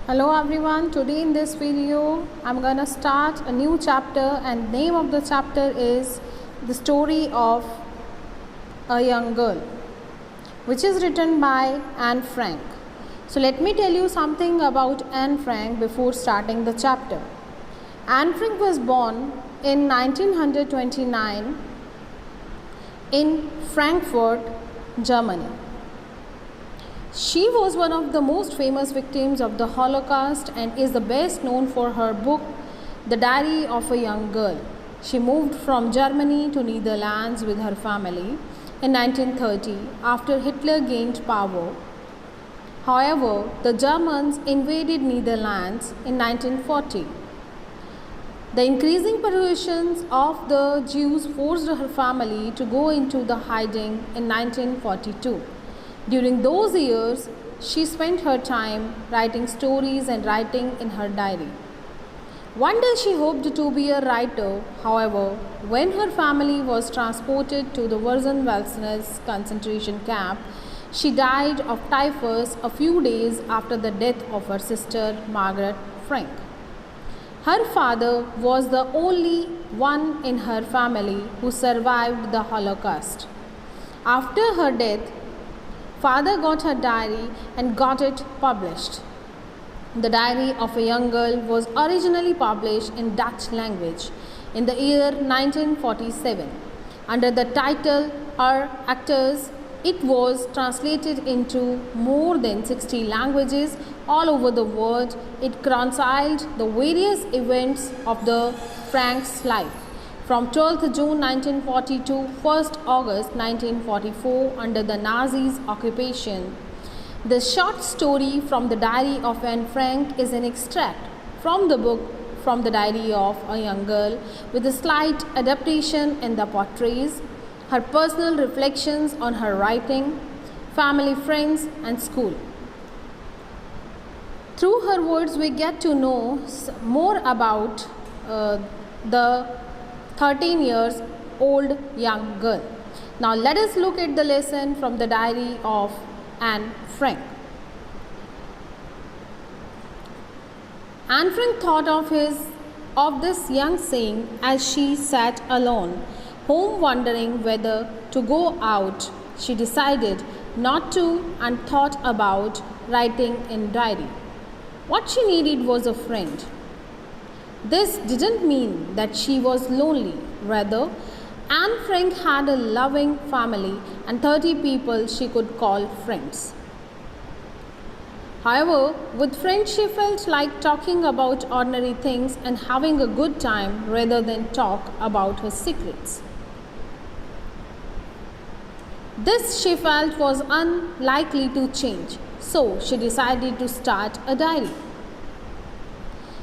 Hello everyone, today in this video I'm gonna start a new chapter and name of the chapter is The Story of a Young Girl, which is written by Anne Frank. So let me tell you something about Anne Frank before starting the chapter. Anne Frank was born in 1929 in Frankfurt, Germany. She was one of the most famous victims of the Holocaust and is the best known for her book, The Diary of a Young Girl. She moved from Germany to Netherlands with her family in 1930 after Hitler gained power. However, the Germans invaded Netherlands in 1940. The increasing persecutions of the Jews forced her family to go into the hiding in 1942. During those years, she spent her time writing stories and writing in her diary. One day she hoped to be a writer. However, when her family was transported to the Würzen-Welsnitz concentration camp, she died of typhus a few days after the death of her sister Margaret Frank. Her father was the only one in her family who survived the Holocaust. After her death, father got her diary and got it published. The Diary of a Young Girl was originally published in Dutch language in the year 1947. Under the title Our Actors, it was translated into more than 60 languages all over the world. It chronicled the various events of the Frank's life from 12th June 1940 to 1st August 1944 under the Nazis' occupation. The short story from the Diary of Anne Frank is an extract from the book From the Diary of a Young Girl with a slight adaptation in the portraits, her personal reflections on her writing, family, friends and school. Through her words we get to know more about the 13 years old young girl. Now let us look at the lesson from the Diary of Anne Frank. Anne Frank thought of this young saint as she sat alone, home wondering whether to go out. She decided not to and thought about writing in diary. What she needed was a friend. This didn't mean that she was lonely. Rather, Anne Frank had a loving family and 30 people she could call friends. However, with friends she felt like talking about ordinary things and having a good time rather than talk about her secrets. This she felt was unlikely to change, so she decided to start a diary.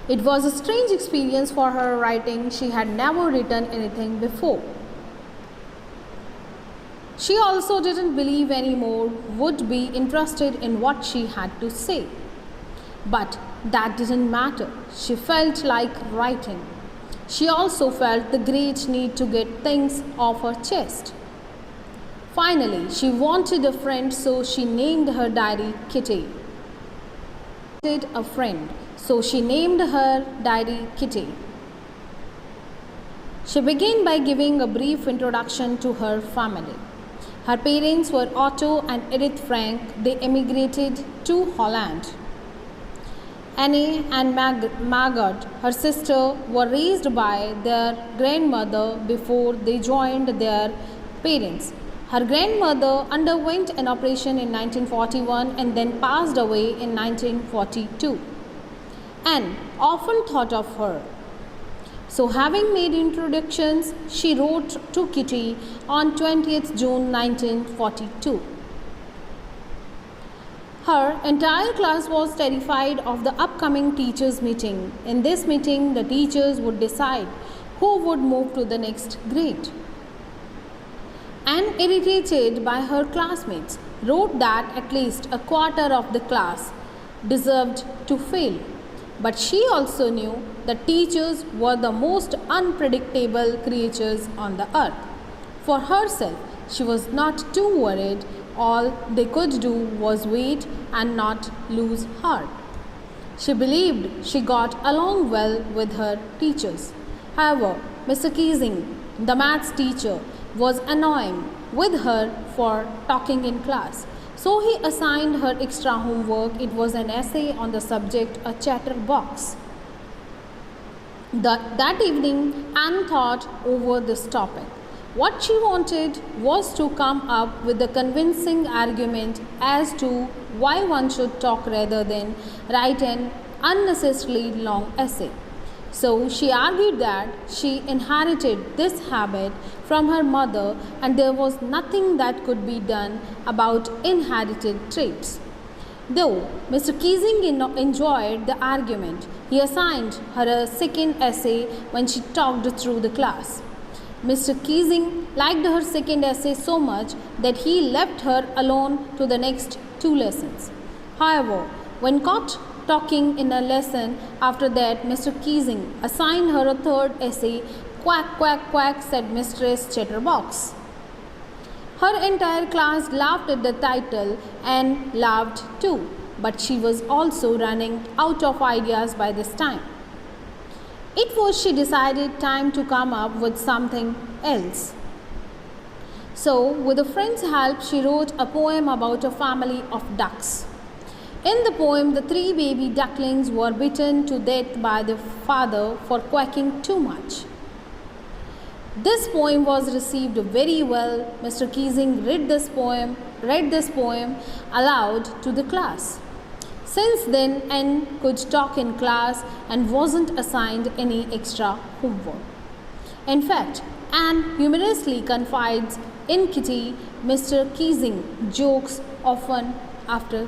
It was a strange experience for her writing. She had never written anything before. She also didn't believe anymore would be interested in what she had to say. But that didn't matter. She felt like writing. She also felt the great need to get things off her chest. Finally, she wanted a friend, so she named her diary Kitty. A friend. So she named her diary Kitty. She began by giving a brief introduction to her family. Her parents were Otto and Edith Frank. They emigrated to Holland. Anne and Margaret, her sister, were raised by their grandmother before they joined their parents. Her grandmother underwent an operation in 1941 and then passed away in 1942. Anne often thought of her. So having made introductions, she wrote to Kitty on 20th June 1942. Her entire class was terrified of the upcoming teachers' meeting. In this meeting, the teachers would decide who would move to the next grade. Anne, irritated by her classmates, wrote that at least a quarter of the class deserved to fail. But she also knew that teachers were the most unpredictable creatures on the earth. For herself, she was not too worried. All they could do was wait and not lose heart. She believed she got along well with her teachers. However, Mr. Keesing, the maths teacher, was annoying with her for talking in class. So he assigned her extra homework. It was an essay on the subject a chatterbox. That evening, Anne thought over this topic. What she wanted was to come up with a convincing argument as to why one should talk rather than write an unnecessarily long essay. So she argued that she inherited this habit from her mother and there was nothing that could be done about inherited traits. Though Mr. Keesing enjoyed the argument, he assigned her a second essay when she talked through the class. Mr. Keesing liked her second essay so much that he left her alone to the next two lessons. However, when caught talking in a lesson after that, Mr. Keesing assigned her a third essay. Quack, quack, quack, said Mistress Chatterbox. Her entire class laughed at the title and laughed too, but she was also running out of ideas by this time. It was, she decided, time to come up with something else. So, with a friend's help, she wrote a poem about a family of ducks. In the poem, the three baby ducklings were beaten to death by the father for quacking too much. This poem was received very well. Mr. Keesing read this poem aloud to the class. Since then, Anne could talk in class and wasn't assigned any extra homework. In fact, Anne humorously confides in Kitty. Mr. Keesing jokes often after